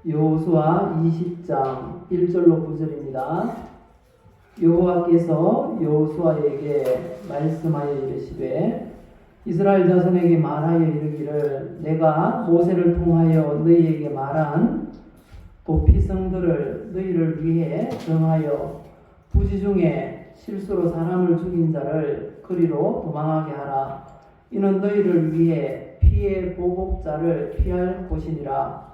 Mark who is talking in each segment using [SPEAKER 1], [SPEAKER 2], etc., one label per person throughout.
[SPEAKER 1] 여호수아 20장 1절로 9절입니다. 여호와께서 여호수아에게 말씀하여 이르시되 이스라엘 자손에게 말하여 이르기를 내가 모세를 통하여 너희에게 말한 도피성들을 너희를 위해 정하여 부지 중에 실수로 사람을 죽인 자를 그리로 도망하게 하라. 이는 너희를 위해 피의 보복자를 피할 곳이니라.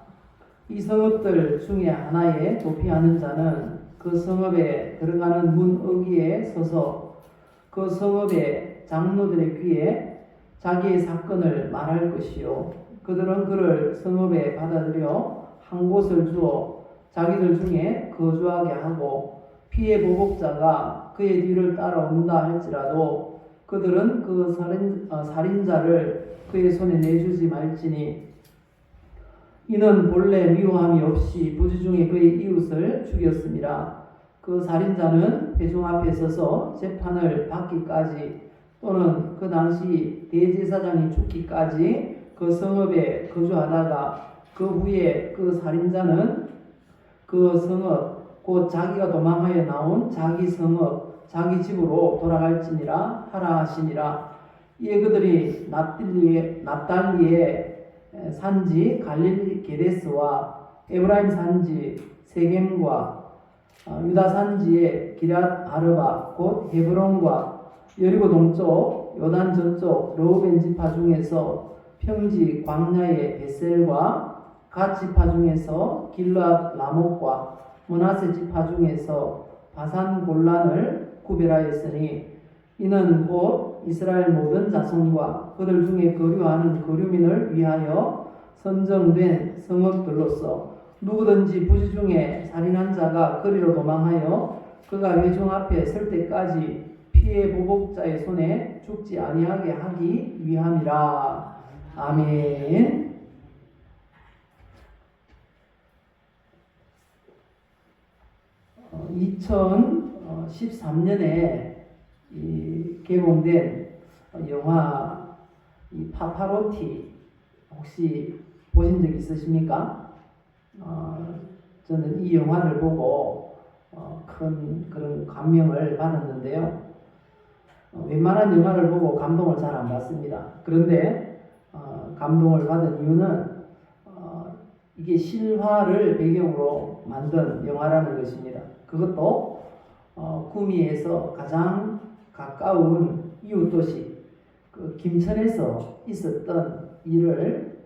[SPEAKER 1] 이 성읍들 중에 하나에 도피하는 자는 그 성읍에 들어가는 문 어귀에 서서 그 성읍의 장로들의 귀에 자기의 사건을 말할 것이요 그들은 그를 성읍에 받아들여 한 곳을 주어 자기들 중에 거주하게 하고 피의 보복자가 그의 뒤를 따라온다 할지라도 그들은 그 살인자를 그의 손에 내주지 말지니 이는 본래 미워함이 없이 부지 중에 그의 이웃을 죽였습니다. 그 살인자는 회중 앞에 서서 재판을 받기까지 또는 그 당시 대제사장이 죽기까지 그 성읍에 거주하다가 그 후에 그 살인자는 그 성읍 곧 자기가 도망하여 나온 자기 성읍 자기 집으로 돌아갈지니라 하라 하시니라. 이에 그들이 납달리의 산지 갈릴리 게데스와 에브라임 산지 세겜과 유다 산지의 기럇 아르바 곧 헤브론과 여리고 동쪽 요단 저쪽 르우벤 지파 중에서 평지 광야의 베셀과 갓 지파 중에서 길르앗 라못과 므낫세 지파 중에서 바산 골란을 구별하였으니 이는 곧 이스라엘 모든 자손과 그들 중에 거류하는 거류민을 위하여 선정된 성읍들로서 누구든지 부지 중에 살인한 자가 거리로 도망하여 그가 회중 앞에 설 때까지 피의 보복자의 손에 죽지 아니하게 하기 위함이라. 아멘. 2013년에 개봉된 영화 파파로티 혹시 보신 적 있으십니까? 저는 이 영화를 보고 큰 그런 감명을 받았는데요. 웬만한 영화를 보고 감동을 잘 안 받습니다. 그런데 감동을 받은 이유는 이게 실화를 배경으로 만든 영화라는 것입니다. 그것도 구미에서 가장 가까운 이웃도시 그 김천에서 있었던 일을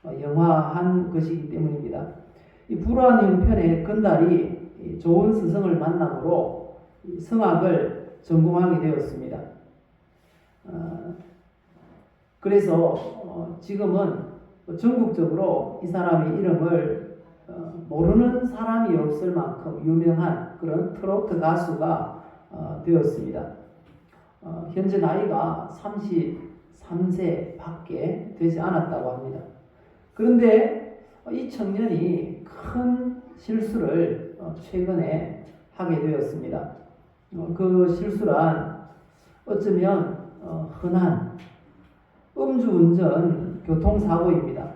[SPEAKER 1] 영화한 것이기 때문입니다. 이 불우한 형편의 건달이 좋은 스승을 만남으로 성악을 전공하게 되었습니다. 그래서 지금은 전국적으로 이 사람의 이름을 모르는 사람이 없을 만큼 유명한 그런 트로트 가수가 되었습니다. 현재 나이가 33세 밖에 되지 않았다고 합니다. 그런데 이 청년이 큰 실수를 최근에 하게 되었습니다. 그 실수란 어쩌면 흔한 음주운전 교통사고입니다.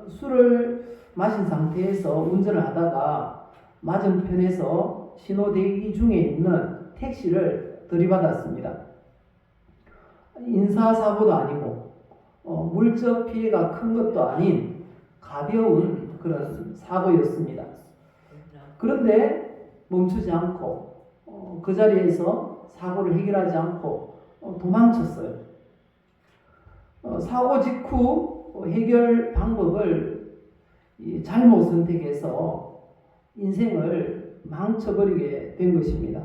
[SPEAKER 1] 술을 마신 상태에서 운전을 하다가 맞은편에서 신호 대기 중에 있는 택시를 들이받았습니다. 인사사고도 아니고 물적 피해가 큰 것도 아닌 가벼운 그런 사고였습니다. 그런데 멈추지 않고 그 자리에서 사고를 해결하지 않고 도망쳤어요. 사고 직후 해결 방법을 잘못 선택해서 인생을 망쳐버리게 된 것입니다.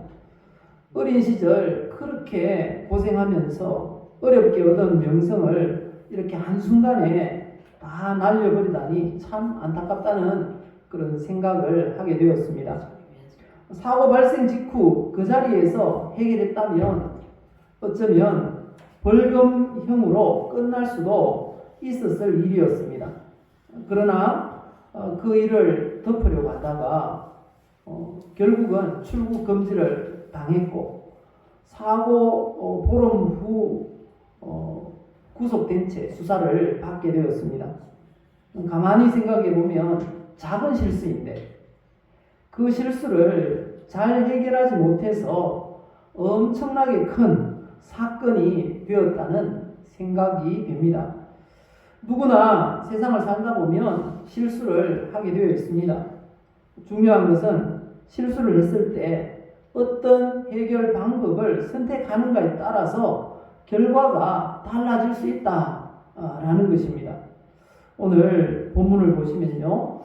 [SPEAKER 1] 어린 시절 그렇게 고생하면서 어렵게 얻은 명성을 이렇게 한순간에 다 날려버리다니 참 안타깝다는 그런 생각을 하게 되었습니다. 사고 발생 직후 그 자리에서 해결했다면 어쩌면 벌금형으로 끝날 수도 있었을 일이었습니다. 그러나 그 일을 덮으려고 하다가 결국은 출국 금지를 당했고 사고 보름 후 구속된 채 수사를 받게 되었습니다. 가만히 생각해 보면 작은 실수인데 그 실수를 잘 해결하지 못해서 엄청나게 큰 사건이 되었다는 생각이 됩니다. 누구나 세상을 살다 보면 실수를 하게 되어 있습니다. 중요한 것은 실수를 했을 때 어떤 해결 방법을 선택하는가에 따라서 결과가 달라질 수 있다라는 것입니다. 오늘 본문을 보시면요,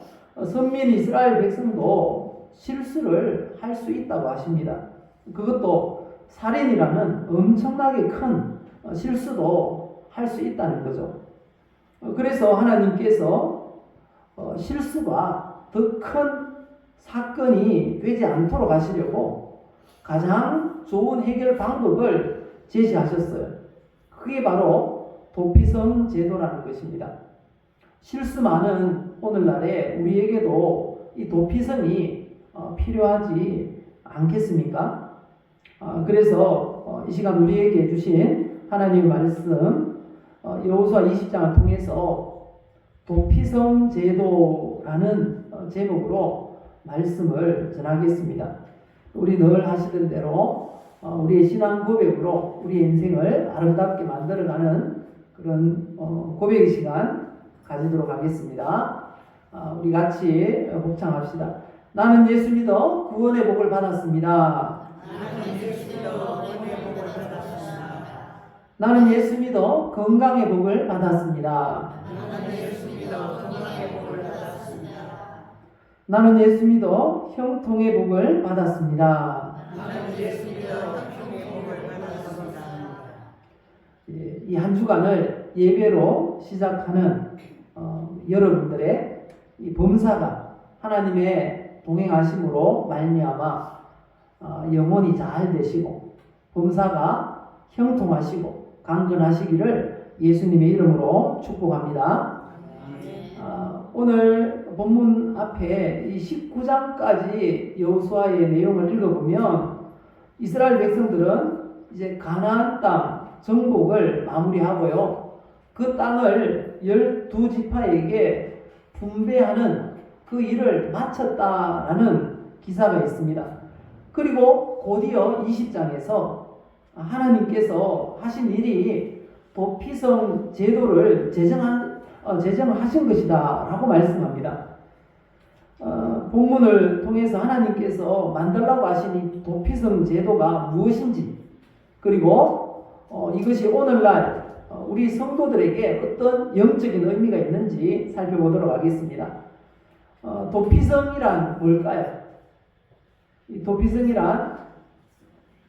[SPEAKER 1] 선민 이스라엘 백성도 실수를 할 수 있다고 하십니다. 그것도 살인이라는 엄청나게 큰 실수도 할 수 있다는 거죠. 그래서 하나님께서 실수가 더 큰 사건이 되지 않도록 하시려고 가장 좋은 해결 방법을 제시하셨어요. 그게 바로 도피성 제도라는 것입니다. 실수 많은 오늘날에 우리에게도 이 도피성이 필요하지 않겠습니까? 그래서 이 시간 우리에게 주신 하나님의 말씀 여호수아 20장을 통해서 도피성 제도라는 제목으로 말씀을 전하겠습니다. 우리 늘 하시던 대로 우리의 신앙 고백으로 우리의 인생을 아름답게 만들어가는 그런 고백의 시간 가지도록 하겠습니다. 우리 같이 복창합시다. 나는 예수 믿어 구원의 복을 받았습니다. 나는 예수 믿어 건강의 복을 받았습니다. 나는 예수 믿어 형통의 복을 받았습니다. 이 한 주간을 예배로 시작하는 여러분들의 이 범사가 하나님의 동행하심으로 말미암아 영혼이 잘 되시고 범사가 형통하시고 강건하시기를 예수님의 이름으로 축복합니다. 오늘 본문 앞에 이 19장까지 여호수아의 내용을 읽어보면 이스라엘 백성들은 이제 가나안 땅 정복을 마무리하고요, 그 땅을 12지파에게 분배하는 그 일을 마쳤다라는 기사가 있습니다. 그리고 곧이어 20장에서 하나님께서 하신 일이 도피성 제도를 제정하신 것이다 라고 말씀합니다. 본문을 통해서 하나님께서 만들라고 하신 이 도피성 제도가 무엇인지, 그리고 이것이 오늘날 우리 성도들에게 어떤 영적인 의미가 있는지 살펴보도록 하겠습니다. 도피성이란 뭘까요? 이 도피성이란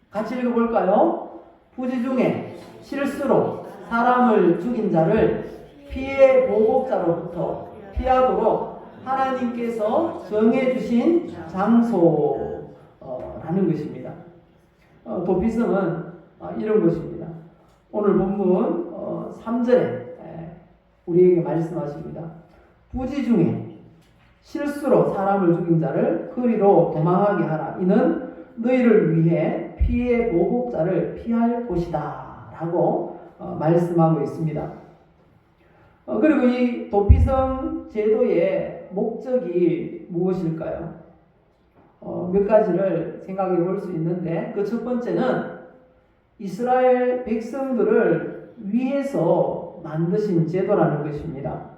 [SPEAKER 1] 같이 읽어볼까요? 부지 중에 실수로 사람을 죽인 자를 피해 보복자로부터 피하도록 하나님께서 정해주신 장소라는 것입니다. 도피성은 이런 것입니다. 오늘 본문 3절에 우리에게 말씀하십니다. 부지 중에 실수로 사람을 죽인 자를 그리로 도망하게 하라. 이는 너희를 위해 피해 보복자를 피할 곳이다 라고 말씀하고 있습니다. 그리고 이 도피성 제도의 목적이 무엇일까요? 몇 가지를 생각해 볼 수 있는데, 그 첫 번째는 이스라엘 백성들을 위해서 만드신 제도라는 것입니다.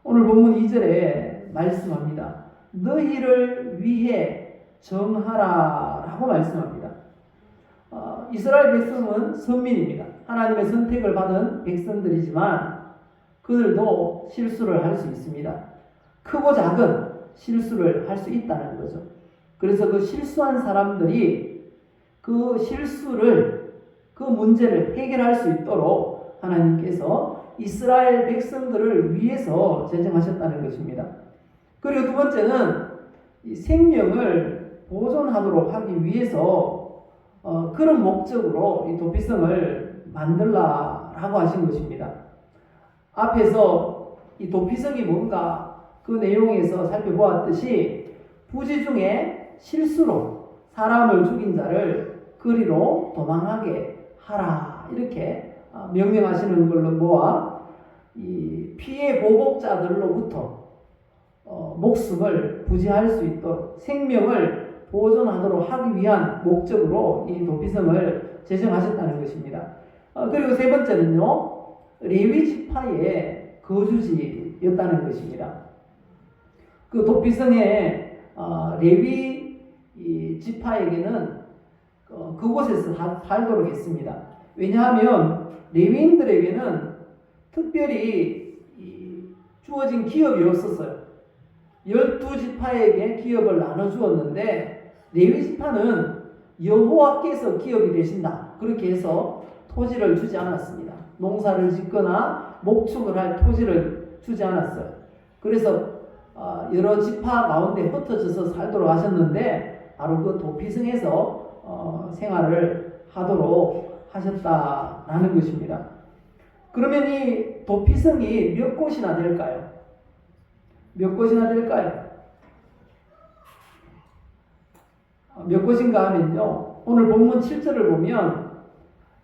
[SPEAKER 1] 오늘 본문 2절에 말씀합니다. 너희를 위해 정하라 라고 말씀합니다. 이스라엘 백성은 선민입니다. 하나님의 선택을 받은 백성들이지만 그들도 실수를 할 수 있습니다. 크고 작은 실수를 할 수 있다는 거죠. 그래서 그 실수한 사람들이 그 실수를, 그 문제를 해결할 수 있도록 하나님께서 이스라엘 백성들을 위해서 제정하셨다는 것입니다. 그리고 두 번째는 이 생명을 보존하도록 하기 위해서 그런 목적으로 이 도피성을 만들라라고 하신 것입니다. 앞에서 이 도피성이 뭔가 그 내용에서 살펴보았듯이 부지 중에 실수로 사람을 죽인 자를 그리로 도망하게 하라 이렇게 명령하시는 걸로 모아 이 피해 보복자들로부터 목숨을 부지할 수 있도록 생명을 보존하도록 하기 위한 목적으로 이 도피성을 제정하셨다는 것입니다. 그리고 세 번째는요, 레위 지파의 거주지였다는 것입니다. 그 도피성의 레위 지파에게는 그곳에서 살도록 했습니다. 왜냐하면 레위인들에게는 특별히 주어진 기업이 없었어요. 12지파에게 기업을 나눠주었는데 레위 지파는 여호와께서 기업이 되신다, 그렇게 해서 토지를 주지 않았습니다. 농사를 짓거나 목축을 할 토지를 주지 않았어요. 그래서 여러 지파 가운데 흩어져서 살도록 하셨는데 바로 그 도피성에서 생활을 하도록 하셨다라는 것입니다. 그러면 이 도피성이 몇 곳이나 될까요? 몇 곳이나 될까요? 몇 곳인가 하면요, 오늘 본문 7절을 보면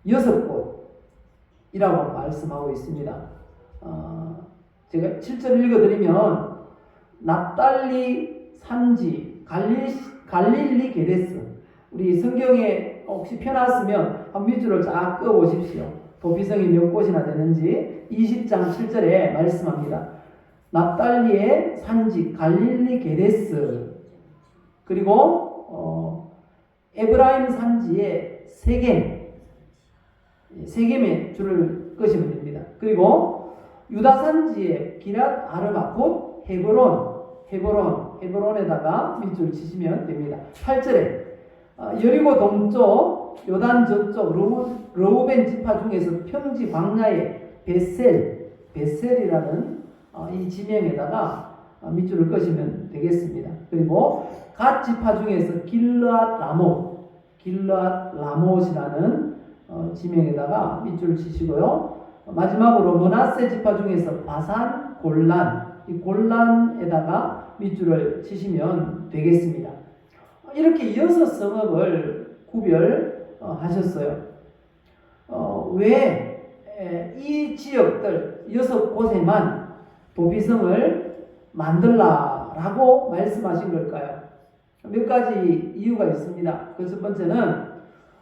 [SPEAKER 1] 6곳이라고 말씀하고 있습니다. 제가 7절 읽어드리면 납달리 산지 갈릴리 게데스, 우리 성경에 혹시 펴놨으면 한 밑줄을 쫙 그어보십시오. 도피성이 몇 곳이나 되는지 20장 7절에 말씀합니다. 납달리의 산지 갈릴리 게데스, 그리고 에브라임 산지의 세겜에 줄을 끄시면 됩니다. 그리고 유다 산지의 기랏 아르바 곧 헤브론에다가 밑줄 치시면 됩니다. 8절에 여리고 동쪽 요단 저쪽 르우벤 지파 중에서 평지 광야의 베셀이라는 이 지명에다가 밑줄을 끄시면 되겠습니다. 그리고 갓 지파 중에서 길르앗 라못이라는 지명에다가 밑줄을 치시고요. 마지막으로 므낫세 지파 중에서 바산 이 골란에다가 밑줄을 치시면 되겠습니다. 이렇게 6성읍을 구별하셨어요. 왜 이 지역들 6곳에만 도피성을 만들라라고 말씀하신 걸까요? 몇 가지 이유가 있습니다. 그 첫 번째는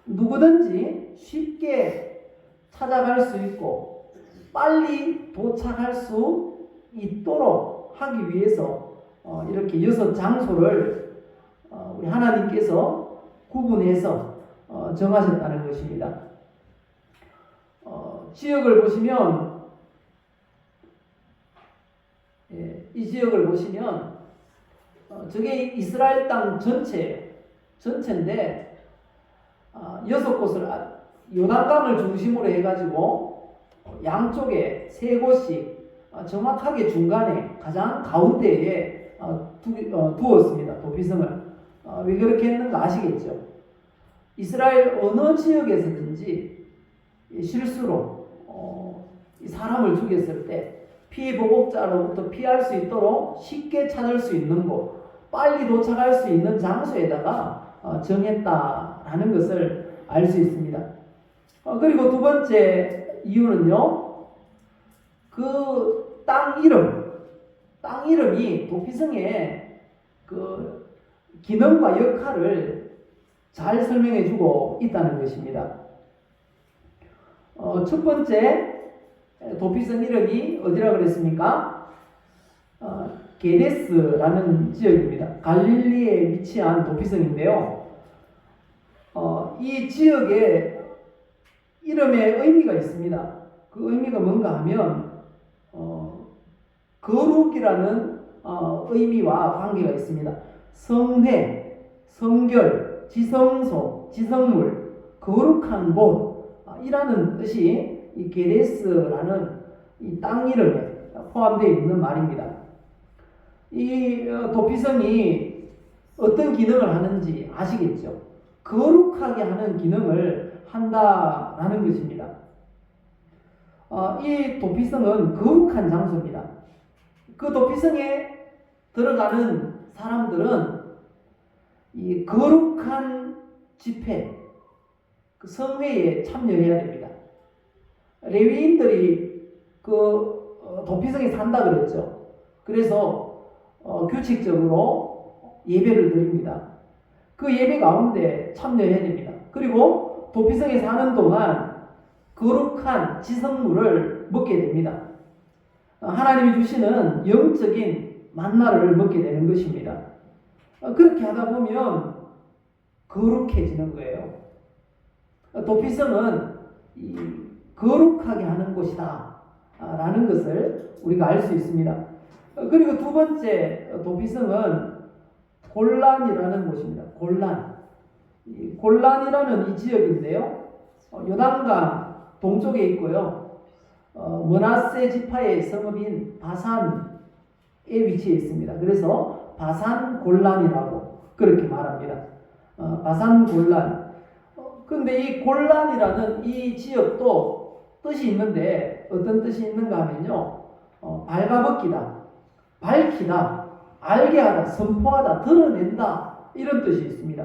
[SPEAKER 1] 누구든지 쉽게 찾아갈 수 있고 빨리 도착할 수 있도록 하기 위해서 이렇게 6장소를 우리 하나님께서 구분해서 정하셨다는 것입니다. 지역을 보시면, 이 지역을 보시면 저게 이스라엘 땅 전체인데 6곳을 요단강을 중심으로 해가지고 양쪽에 3곳씩 정확하게 중간에 가장 가운데에 두었습니다. 도피성을. 왜 그렇게 했는가 아시겠죠? 이스라엘 어느 지역에서든지 실수로 사람을 죽였을 때 피보복자로부터 피할 수 있도록 쉽게 찾을 수 있는 곳, 빨리 도착할 수 있는 장소에다가 정했다라는 것을 알 수 있습니다. 그리고 두 번째 이유는요, 그 땅 이름이 도피성의 그 기능과 역할을 잘 설명해주고 있다는 것입니다. 첫 번째 도피성 이름이 어디라고 그랬습니까? 게데스라는 지역입니다. 갈릴리에 위치한 도피성인데요. 이 지역의 이름에 의미가 있습니다. 그 의미가 뭔가 하면 거룩이라는 의미와 관계가 있습니다. 성회, 성결, 지성소, 지성물, 거룩한 곳이라는 뜻이 이 게데스라는 이 땅 이름에 포함되어 있는 말입니다. 이 도피성이 어떤 기능을 하는지 아시겠죠? 거룩하게 하는 기능을 한다라는 것입니다. 이 도피성은 거룩한 장소입니다. 그 도피성에 들어가는 사람들은 이 거룩한 집회, 그 성회에 참여해야 됩니다. 레위인들이 그 도피성에 산다 그랬죠. 그래서 규칙적으로 예배를 드립니다. 그 예배 가운데 참여해야 됩니다. 그리고 도피성에 사는 동안 거룩한 지성물을 먹게 됩니다. 하나님이 주시는 영적인 만나를 먹게 되는 것입니다. 그렇게 하다 보면 거룩해지는 거예요. 도피성은 거룩하게 하는 곳이다 라는 것을 우리가 알 수 있습니다. 그리고 두 번째 도피성은 골란이라는 곳입니다. 골란이라는 이 지역인데요. 요단강 동쪽에 있고요. 므낫세 지파의 성읍인 바산에 위치해 있습니다. 그래서 바산 골란이라고 그렇게 말합니다. 바산 골란. 그런데 이 골란이라는 이 지역도 뜻이 있는데 어떤 뜻이 있는가 하면요. 발가벗기다, 밝히다, 알게 하다, 선포하다, 드러낸다 이런 뜻이 있습니다.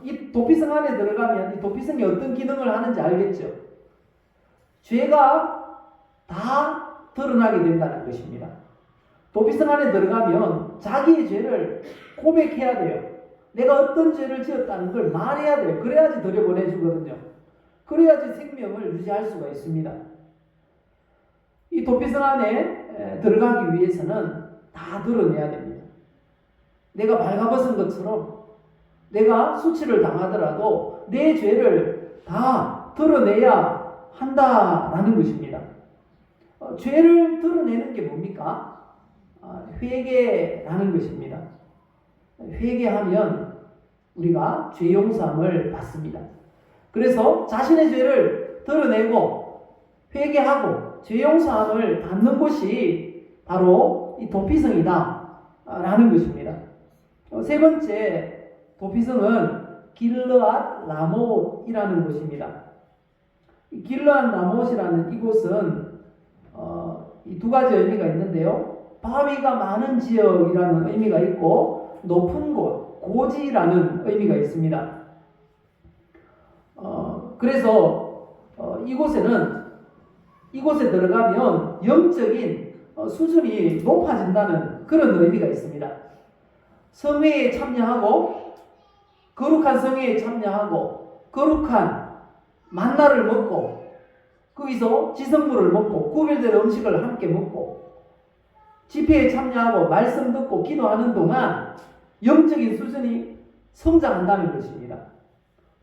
[SPEAKER 1] 이 도피성 안에 들어가면 이 도피성이 어떤 기능을 하는지 알겠죠? 죄가 다 드러나게 된다는 것입니다. 도피성 안에 들어가면 자기의 죄를 고백해야 돼요. 내가 어떤 죄를 지었다는 걸 말해야 돼요. 그래야지 들여보내주거든요. 그래야지 생명을 유지할 수가 있습니다. 이 도피성 안에 들어가기 위해서는 다 드러내야 됩니다. 내가 발가벗은 것처럼 내가 수치를 당하더라도 내 죄를 다 드러내야 한다라는 것입니다. 죄를 드러내는 게 뭡니까? 회개라는 것입니다. 회개하면 우리가 죄 용서함을 받습니다. 그래서 자신의 죄를 드러내고 회개하고 죄 용서함을 받는 곳이 바로 이 도피성이다 라는 것입니다. 세 번째 도피성은 길르앗 라못이라는 곳입니다. 길르앗 라못이라는 이곳은 이 두 가지 의미가 있는데요. 바위가 많은 지역이라는 의미가 있고 높은 곳, 고지라는 의미가 있습니다. 그래서 이곳에 들어가면 영적인 수준이 높아진다는 그런 의미가 있습니다. 성회에 참여하고 거룩한 성회에 참여하고 거룩한 만나를 먹고 거기서 지성물을 먹고 구별된 음식을 함께 먹고 집회에 참여하고 말씀 듣고 기도하는 동안 영적인 수준이 성장한다는 것입니다.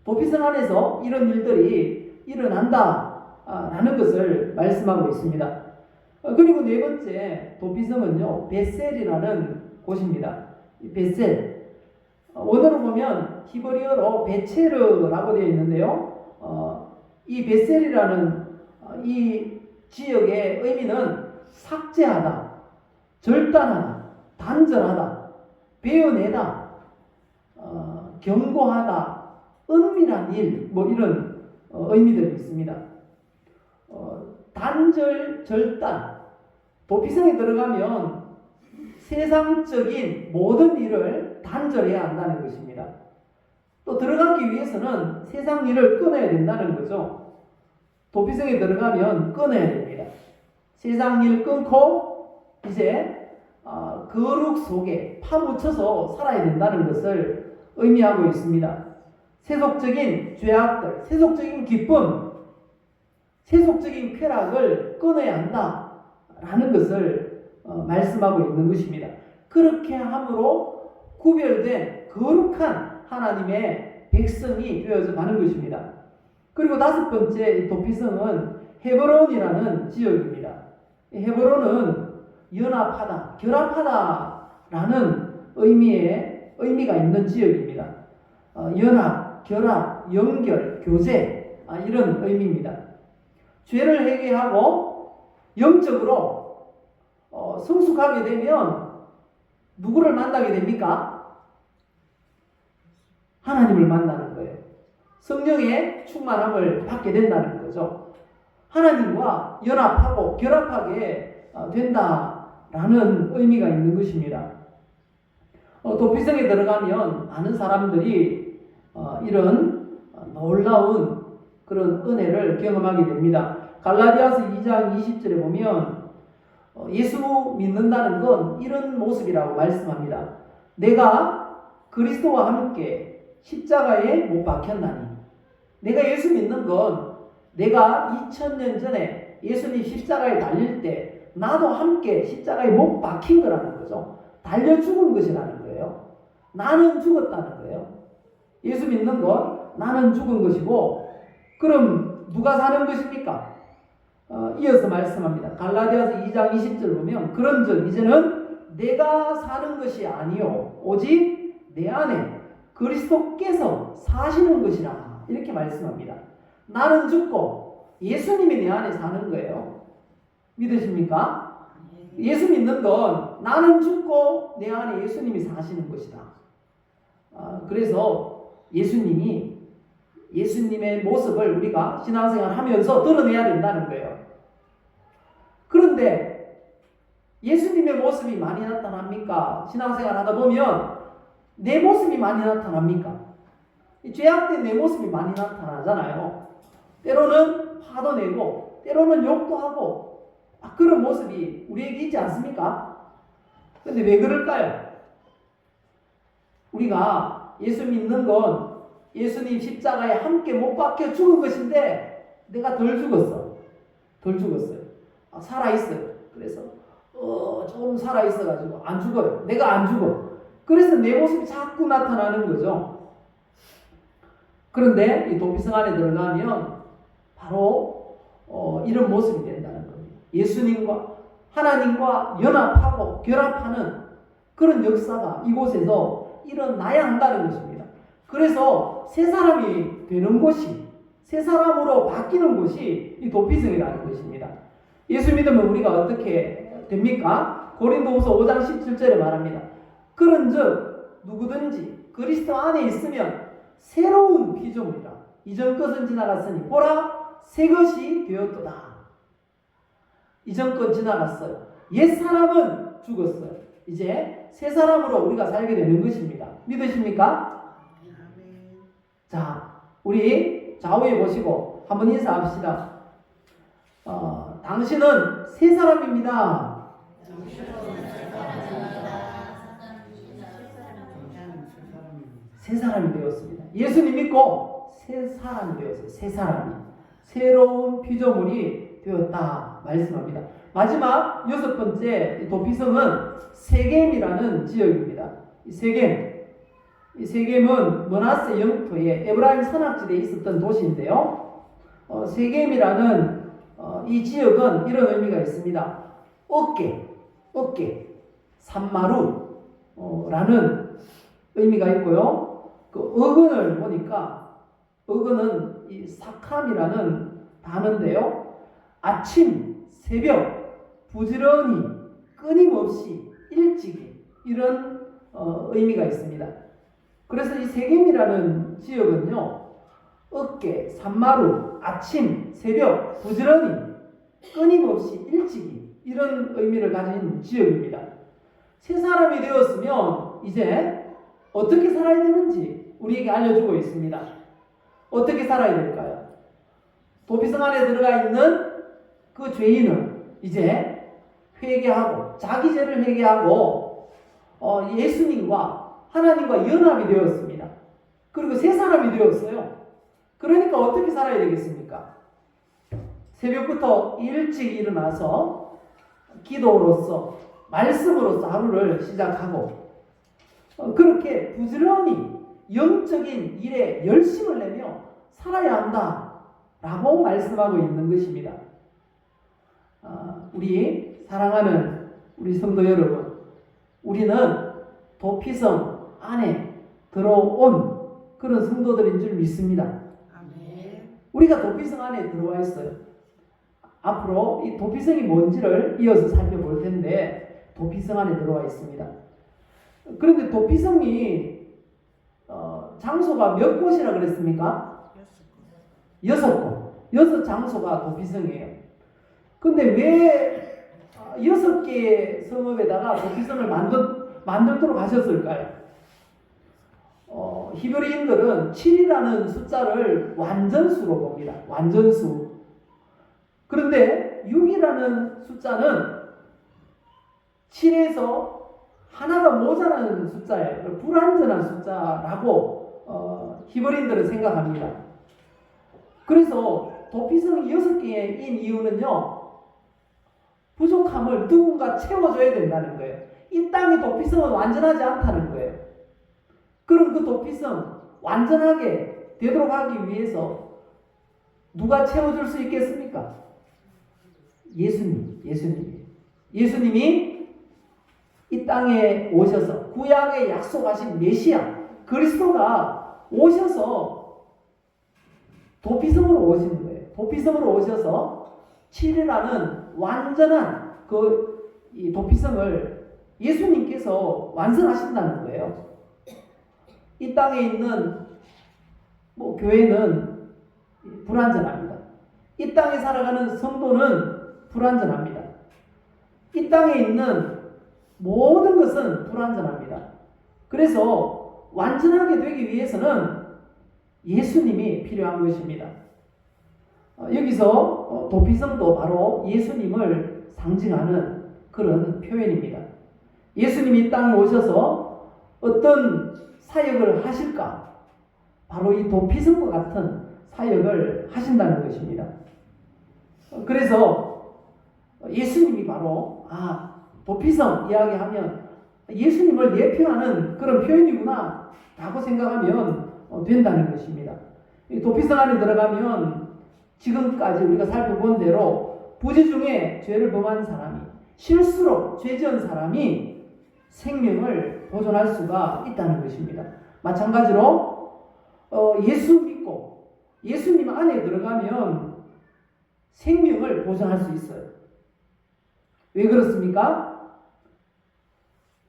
[SPEAKER 1] 도피성 안에서 이런 일들이 일어난다라는 것을 말씀하고 있습니다. 그리고 네 번째 도피성은요, 벳셀이라는 곳입니다. 벳셀. 원어로 보면 히브리어로 베체르라고 되어 있는데요. 이 벳셀이라는 이 지역의 의미는 삭제하다, 절단하다, 단절하다, 베어내다, 경고하다, 은밀한 일, 이런 의미들이 있습니다. 단절, 절단. 도피성에 들어가면 세상적인 모든 일을 단절해야 한다는 것입니다. 또 들어가기 위해서는 세상 일을 끊어야 된다는 거죠. 도피성에 들어가면 끊어야 됩니다. 세상 일 끊고 이제 거룩 속에 파묻혀서 살아야 된다는 것을 의미하고 있습니다. 세속적인 죄악들, 세속적인 기쁨, 세속적인 쾌락을 끊어야 한다라는 것을 말씀하고 있는 것입니다. 그렇게 함으로 구별된 거룩한 하나님의 백성이 되어져 가는 것입니다. 그리고 다섯 번째 도피성은 헤브론이라는 지역입니다. 헤브론은 연합하다, 결합하다라는 의미가 있는 지역입니다. 연합, 결합, 연결, 교제 이런 의미입니다. 죄를 회개하고 영적으로 성숙하게 되면 누구를 만나게 됩니까? 하나님을 만나는 거예요. 성령의 충만함을 받게 된다는 거죠. 하나님과 연합하고 결합하게 된다라는 의미가 있는 것입니다. 도피성에 들어가면 많은 사람들이 이런 놀라운 그런 은혜를 경험하게 됩니다. 갈라디아서 2장 20절에 보면 예수 믿는다는 건 이런 모습이라고 말씀합니다. 내가 그리스도와 함께 십자가에 못 박혔나니. 내가 예수 믿는 건 내가 2000년 전에 예수님 십자가에 달릴 때 나도 함께 십자가에 못 박힌 거라는 거죠. 달려 죽은 것이라는 거예요. 나는 죽었다는 거예요. 예수 믿는 건 나는 죽은 것이고, 그럼 누가 사는 것입니까? 이어서 말씀합니다. 갈라디아서 2장 20절 보면 그런즉 이제는 내가 사는 것이 아니요 오직 내 안에 그리스도께서 사시는 것이라, 이렇게 말씀합니다. 나는 죽고 예수님이 내 안에 사는 거예요. 믿으십니까? 예수 믿는 건 나는 죽고 내 안에 예수님이 사시는 것이다. 그래서 예수님의 모습을 우리가 신앙생활 하면서 드러내야 된다는 거예요. 그런데 예수님의 모습이 많이 나타납니까? 신앙생활 하다 보면 내 모습이 많이 나타납니까? 죄악된 내 모습이 많이 나타나잖아요. 때로는 화도 내고 때로는 욕도 하고 그런 모습이 우리에게 있지 않습니까? 그런데 왜 그럴까요? 우리가 예수 믿는 건 예수님 십자가에 함께 못 박혀 죽은 것인데 내가 덜 죽었어요. 살아있어요. 그래서 조금 살아있어가지고 안 죽어요. 내가 안 죽어. 그래서 내 모습이 자꾸 나타나는 거죠. 그런데 이 도피성 안에 들어가면 바로 이런 모습이 된다는 겁니다. 예수님과 하나님과 연합하고 결합하는 그런 역사가 이곳에서 일어나야 한다는 것입니다. 그래서 새 사람이 되는 곳이, 새 사람으로 바뀌는 곳이 이 도피성이라는 것입니다. 예수 믿으면 우리가 어떻게 됩니까? 고린도후서 5장 17절에 말합니다. 그런즉 누구든지 그리스도 안에 있으면 새로운 피조물이라. 이전 것은 지나갔으니 보라 새 것이 되었도다. 이전 것 지나갔어요. 옛 사람은 죽었어요. 이제 새 사람으로 우리가 살게 되는 것입니다. 믿으십니까? 자, 우리 좌우에 보시고 한번 인사합시다. 당신은 새 사람입니다. 새 사람이 되었습니다. 예수님 믿고 새 사람이 되었어요. 새 사람이. 새로운 피조물이 되었다 말씀합니다. 마지막 6번째 도피성은 세겜이라는 지역입니다. 이 세겜은 머나세 영토에 에브라임 산악지대에 있었던 도시인데요. 세겜이라는 이 지역은 이런 의미가 있습니다. 어깨, 산마루라는 의미가 있고요. 그 어근을 보니까 어근은 이 사캄이라는 단어인데요. 아침, 새벽, 부지런히, 끊임없이, 일찍이 이런 의미가 있습니다. 그래서 이 세겜이라는 지역은요, 어깨, 산마루, 아침, 새벽, 부지런히, 끊임없이, 일찍이 이런 의미를 가진 지역입니다. 새 사람이 되었으면 이제 어떻게 살아야 되는지 우리에게 알려주고 있습니다. 어떻게 살아야 될까요? 도피성 안에 들어가 있는 그 죄인은 이제 회개하고 자기 죄를 회개하고 예수님과 하나님과 연합이 되었습니다. 그리고 새 사람이 되었어요. 그러니까 어떻게 살아야 되겠습니까? 새벽부터 일찍 일어나서 기도로서 말씀으로서 하루를 시작하고 그렇게 부지런히 영적인 일에 열심을 내며 살아야 한다라고 말씀하고 있는 것입니다. 우리 사랑하는 우리 성도 여러분, 우리는 도피성 안에 들어온 그런 성도들인 줄 믿습니다. 우리가 도피성 안에 들어와 있어요. 앞으로 이 도피성이 뭔지를 이어서 살펴볼 텐데 도피성 안에 들어와 있습니다. 그런데 도피성이 장소가 몇 곳이라 그랬습니까? 6곳. 6장소가 도피성이에요. 근데 왜 6개의 성읍에다가 도피성을 만들도록 하셨을까요? 히브리인들은 7이라는 숫자를 완전수로 봅니다. 완전수. 그런데 6이라는 숫자는 7에서 하나가 모자라는 숫자예요. 불완전한 숫자라고 히브리인들은 생각합니다. 그래서 도피성이 6개인 이유는요, 부족함을 누군가 채워줘야 된다는 거예요. 이 땅의 도피성은 완전하지 않다는 거예요. 그럼 그 도피성 완전하게 되도록 하기 위해서 누가 채워줄 수 있겠습니까? 예수님이 이 땅에 오셔서 구약에 약속하신 메시아 그리스도가 오셔서 도피성으로 오시는 거예요. 도피성으로 오셔서 7이라는 완전한 이 도피성을 예수님께서 완성하신다는 거예요. 이 땅에 있는 교회는 불완전합니다. 이 땅에 살아가는 성도는 불완전합니다. 이 땅에 있는 모든 것은 불완전합니다. 그래서 완전하게 되기 위해서는 예수님이 필요한 것입니다. 여기서 도피성도 바로 예수님을 상징하는 그런 표현입니다. 예수님이 이 땅에 오셔서 어떤 사역을 하실까? 바로 이 도피성과 같은 사역을 하신다는 것입니다. 그래서 예수님이 바로 도피성 이야기하면 예수님을 예표하는 그런 표현이구나 라고 생각하면 된다는 것입니다. 이 도피성 안에 들어가면 지금까지 우리가 살펴본 대로 부재 중에 죄를 범한 사람이 실수로 죄 지은 사람이 생명을 보존할 수가 있다는 것입니다. 마찬가지로 예수 믿고 예수님 안에 들어가면 생명을 보존할 수 있어요. 왜 그렇습니까?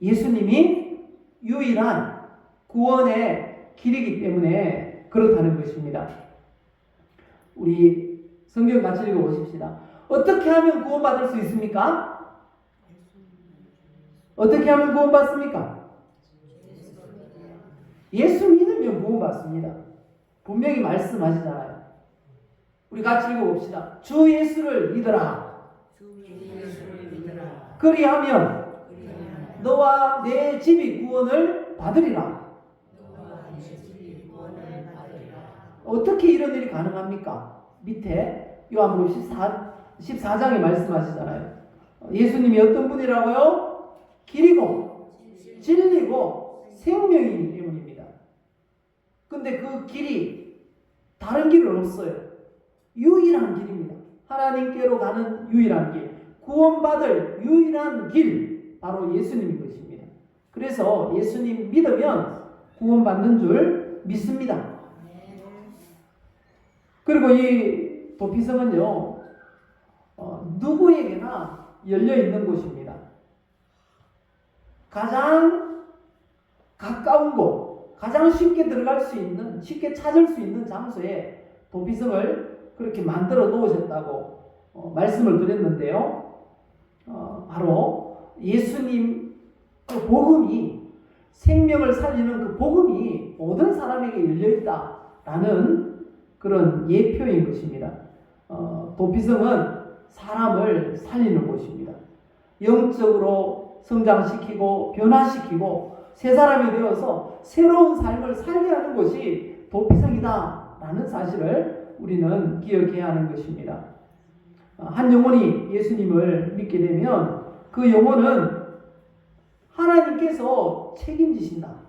[SPEAKER 1] 예수님이 유일한 구원의 길이기 때문에 그렇다는 것입니다. 우리 성경 같이 읽어보십시다. 어떻게 하면 구원받을 수 있습니까? 어떻게 하면 구원받습니까? 예수 믿으면 구원받습니다. 분명히 말씀하시잖아요. 우리 같이 읽어봅시다. 주 예수를 믿어라. 그리하면 너와 내 집이 구원을 받으리라. 어떻게 이런 일이 가능합니까? 밑에 요한복음 14장에 말씀하시잖아요. 예수님이 어떤 분이라고요? 길이고 진리고 생명이기 때문입니다. 근데 그 길이 다른 길은 없어요. 유일한 길입니다. 하나님께로 가는 유일한 길, 구원받을 유일한 길, 바로 예수님인 것입니다. 그래서 예수님 믿으면 구원받는 줄 믿습니다. 그리고 이 도피성은요, 누구에게나 열려있는 곳입니다. 가장 가까운 곳, 가장 쉽게 들어갈 수 있는, 쉽게 찾을 수 있는 장소에 도피성을 그렇게 만들어 놓으셨다고 말씀을 드렸는데요. 바로 예수님 그 복음이, 생명을 살리는 그 복음이 모든 사람에게 열려있다라는 그런 예표인 것입니다. 도피성은 사람을 살리는 곳입니다. 영적으로 성장시키고 변화시키고 새 사람이 되어서 새로운 삶을 살게 하는 것이 도피성이다라는 사실을 우리는 기억해야 하는 것입니다. 한 영혼이 예수님을 믿게 되면 그 영혼은 하나님께서 책임지신다라는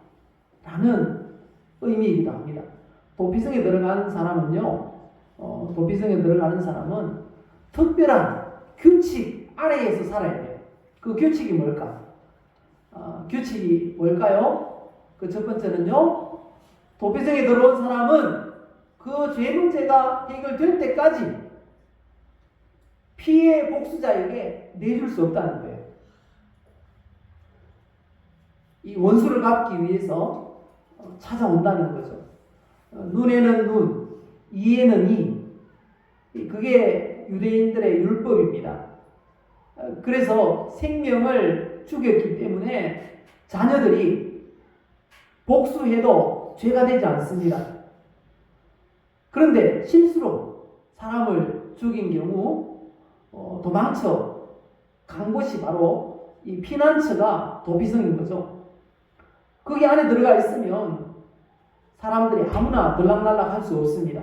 [SPEAKER 1] 의미이기도 합니다. 도피성에 들어가는 사람은요, 도피성에 들어가는 사람은 특별한 규칙 아래에서 살아야 돼요. 그 규칙이 뭘까? 규칙이 뭘까요? 그 첫 번째는요, 도피성에 들어온 사람은 그 죄 문제가 해결될 때까지 피해 복수자에게 내줄 수 없다는 거예요. 이 원수를 갚기 위해서 찾아온다는 거죠. 눈에는 눈, 이에는 이. 그게 유대인들의 율법입니다. 그래서 생명을 죽였기 때문에 자녀들이 복수해도 죄가 되지 않습니다. 그런데 실수로 사람을 죽인 경우 도망쳐 간 곳이 바로 이 피난처가 도피성인 거죠. 거기 안에 들어가 있으면 사람들이 아무나 들락날락 할 수 없습니다.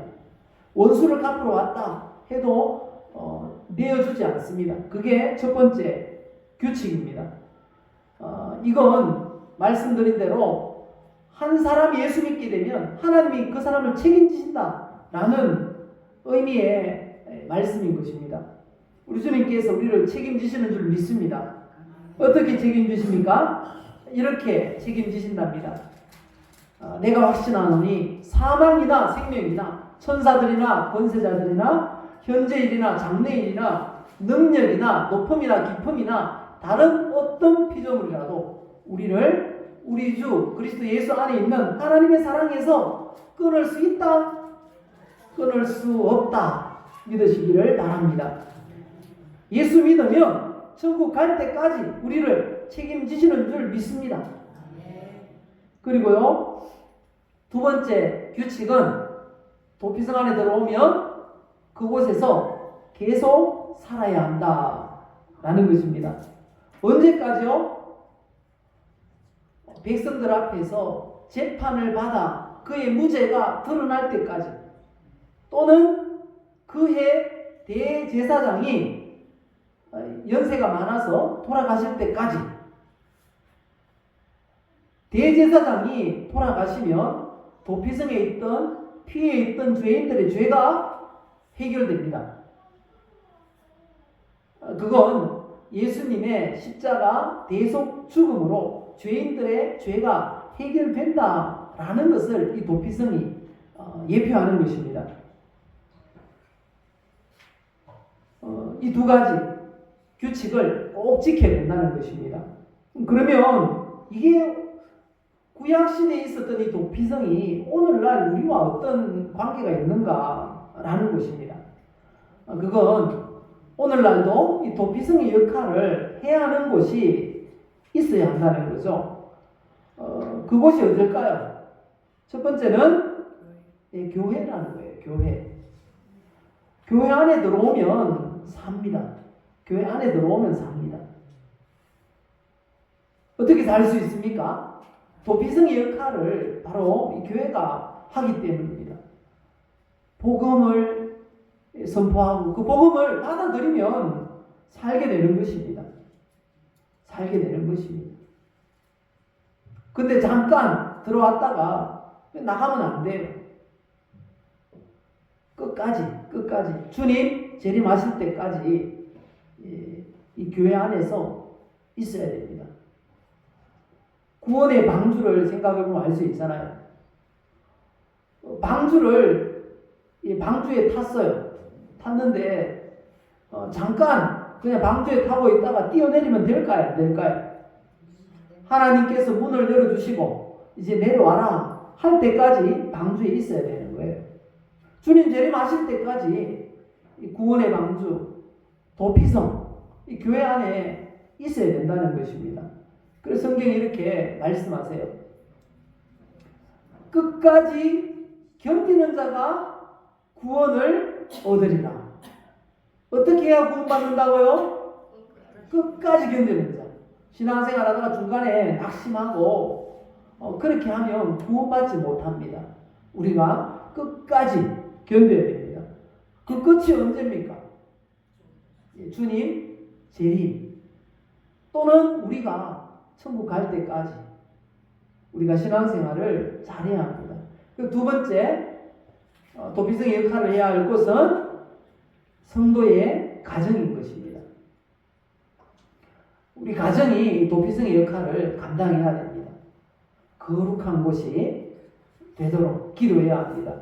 [SPEAKER 1] 원수를 갚으러 왔다 해도 내어주지 않습니다. 그게 첫 번째 규칙입니다. 이건 말씀드린 대로 한 사람이 예수 믿게 되면 하나님이 그 사람을 책임지신다라는 의미의 말씀인 것입니다. 우리 주님께서 우리를 책임지시는 줄 믿습니다. 어떻게 책임지십니까? 이렇게 책임지신답니다. 내가 확신하노니 사망이나 생명이나 천사들이나 권세자들이나 현재일이나 장래일이나 능력이나 높음이나 깊음이나 다른 어떤 피조물이라도 우리를 우리 주 그리스도 예수 안에 있는 하나님의 사랑에서 끊을 수 있다, 끊을 수 없다 믿으시기를 바랍니다. 예수 믿으면 천국 갈 때까지 우리를 책임지시는 줄 믿습니다. 그리고요, 두 번째 규칙은 도피성 안에 들어오면 그곳에서 계속 살아야 한다라는 것입니다. 언제까지요? 백성들 앞에서 재판을 받아 그의 무죄가 드러날 때까지, 또는 그해 대제사장이 연세가 많아서 돌아가실 때까지. 대제사장이 돌아가시면 도피성에 있던 피해 있던 죄인들의 죄가 해결됩니다. 그건 예수님의 십자가 대속 죽음으로 죄인들의 죄가 해결된다라는 것을 이 도피성이 예표하는 것입니다. 이 두 가지 규칙을 꼭 지켜야 된다는 것입니다. 그러면 이게 구약시대에 있었던 이 도피성이 오늘날 우리와 어떤 관계가 있는가라는 것입니다. 그건 오늘날도 이 도피성의 역할을 해야 하는 곳이 있어야 한다는 거죠. 그곳이 어딜까요? 첫 번째는 교회라는 거예요. 교회. 교회 안에 들어오면 삽니다. 교회 안에 들어오면 삽니다. 어떻게 살 수 있습니까? 도피성의 역할을 바로 이 교회가 하기 때문입니다. 복음을 선포하고 그 복음을 받아들이면 살게 되는 것입니다. 살게 되는 것입니다. 근데 잠깐 들어왔다가 나가면 안 돼요. 끝까지 주님 재림하실 때까지 이 교회 안에서 있어야 됩니다. 구원의 방주를 생각해보면 알 수 있잖아요. 방주에 탔어요. 탔는데 잠깐 그냥 방주에 타고 있다가 뛰어내리면 될까요? 안 될까요? 하나님께서 문을 열어주시고 이제 내려와라 할 때까지 방주에 있어야 되는 거예요. 주님 재림하실 때까지 이 구원의 방주, 도피성, 이 교회 안에 있어야 된다는 것입니다. 그래서 성경이 이렇게 말씀하세요. 끝까지 견디는 자가 구원을 얻으리라. 어떻게 해야 구원받는다고요? 끝까지 견디는 자. 신앙생활 하다가 중간에 낙심하고 그렇게 하면 구원받지 못합니다. 우리가 끝까지 견뎌야 됩니다. 그 끝이 언제입니까? 주님 재림, 또는 우리가 천국 갈 때까지 우리가 신앙생활을 잘해야 합니다. 두 번째, 도피성의 역할을 해야 할 것은 성도의 가정인 것입니다. 우리 가정이 도피성의 역할을 감당해야 됩니다. 거룩한 곳이 되도록 기도해야 합니다.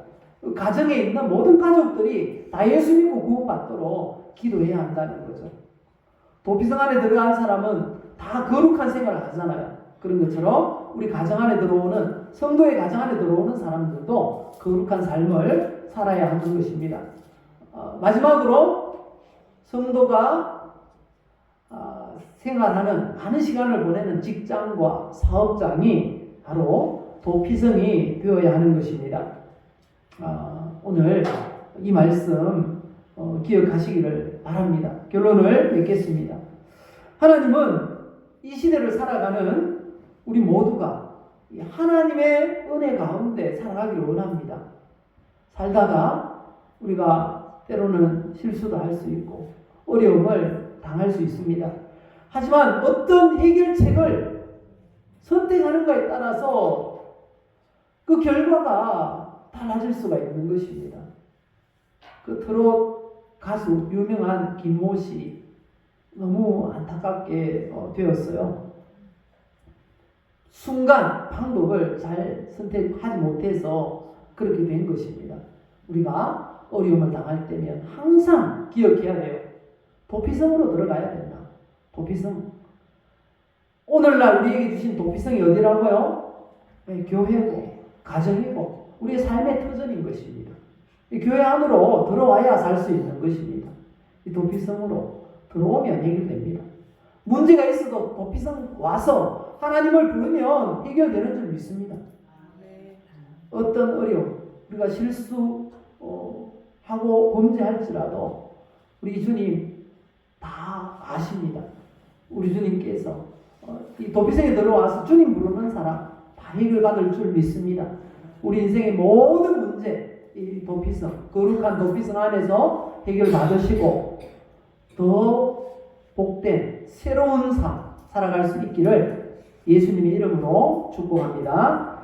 [SPEAKER 1] 가정에 있는 모든 가족들이 다 예수 믿고 구원받도록 기도해야 한다는 거죠. 도피성 안에 들어간 사람은 다 거룩한 생활을 하잖아요. 그런 것처럼 우리 가정 안에 들어오는, 성도의 가정 안에 들어오는 사람들도 거룩한 삶을 살아야 하는 것입니다. 마지막으로 성도가 생활하는 많은 시간을 보내는 직장과 사업장이 바로 도피성이 되어야 하는 것입니다. 오늘 이 말씀 기억하시기를 바랍니다. 결론을 맺겠습니다. 하나님은 이 시대를 살아가는 우리 모두가 이 하나님의 은혜 가운데 살아가기를 원합니다. 살다가 우리가 때로는 실수도 할 수 있고 어려움을 당할 수 있습니다. 하지만 어떤 해결책을 선택하는가에 따라서 그 결과가 달라질 수가 있는 것입니다. 그 트롯 가수 유명한 김모 씨 너무 안타깝게 되었어요. 순간 방법을 잘 선택하지 못해서 그렇게 된 것입니다. 우리가 어려움을 당할 때면 항상 기억해야 돼요. 도피성으로 들어가야 된다. 도피성. 오늘날 우리에게 주신 도피성이 어디라고요? 네, 교회고 가정이고 우리의 삶의 터전인 것입니다. 이 교회 안으로 들어와야 살 수 있는 것입니다. 이 도피성으로 들어오면 해결됩니다. 문제가 있어도 도피성 와서 하나님을 부르면 해결되는 줄 믿습니다. 어떤 어려움, 우리가 실수하고 범죄할지라도 우리 주님 다 아십니다. 우리 주님께서 이 도피성에 들어와서 주님 부르는 사람 다 해결받을 줄 믿습니다. 우리 인생의 모든 문제, 이 도피성, 거룩한 도피성 안에서 해결받으시고 더 복된 새로운 삶 살아갈 수 있기를 예수님의 이름으로 축복합니다.